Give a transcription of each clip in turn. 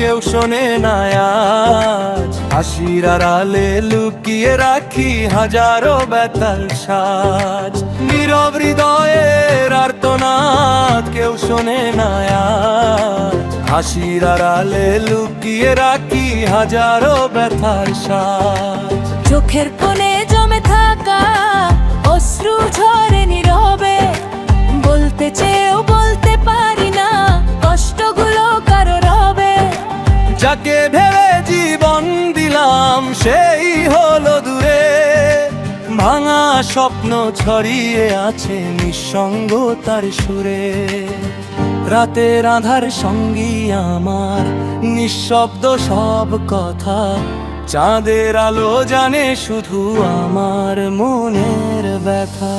কেউ শোনে না আজ। হাসির আড়ালে লুকিয়ে রাখি হাজারো ব্যথার সাজ। নীরব হৃদয়ের আর্তনাদ কেউ শোনে না আজ। হাসির আড়ালে লুকিয়ে রাখি হাজারো ব্যথার সাজ। চোখের কোণে জমে থাকা অশ্রু ঝরে নীরবে, বলতে চেয়েও বলতে পারি না কষ্টগুলো কারো রবে। যাকে ভেবে জীবন দিলাম সেই হলো দূরে, ভাঙা স্বপ্ন ছড়িয়ে আছে নিঃসঙ্গতার সুরে। রাতের আধার সঙ্গী আমার, নিঃশব্দ সব কথা। চাঁদের আলো জানে শুধু আমার মনের ব্যথা।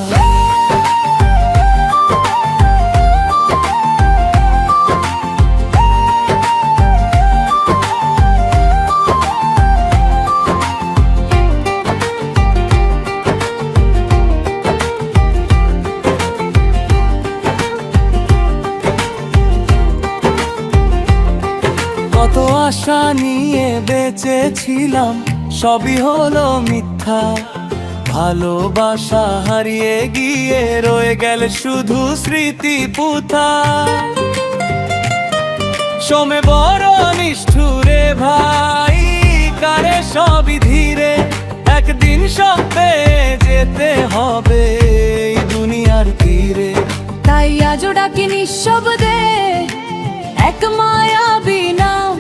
কত আশা নিয়ে বেঁচেছিলাম, সবই হলো মিথ্যা। ভালোবাসা হারিয়ে গিয়ে রয়ে গেল শুধু স্মৃতি পুঁথা। সময় বড় নিষ্ঠুরে ভাই, কারে সবই ধীরে। একদিন সব পেয়ে যেতে হবে এই দুনিয়ার তীরে। তাই আজও ডাকি নিঃশব্দে এক মায়াবী নাম,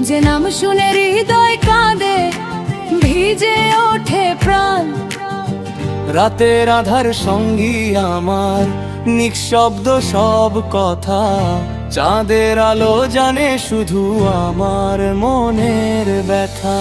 যে নাম শুনে হৃদয় কাঁদে, ভিজে ওঠে প্রাণ। রাতের আধার সঙ্গী আমার, নিঃশব্দ সব কথা। চাঁদের আলো জানে শুধু আমার মনের ব্যথা।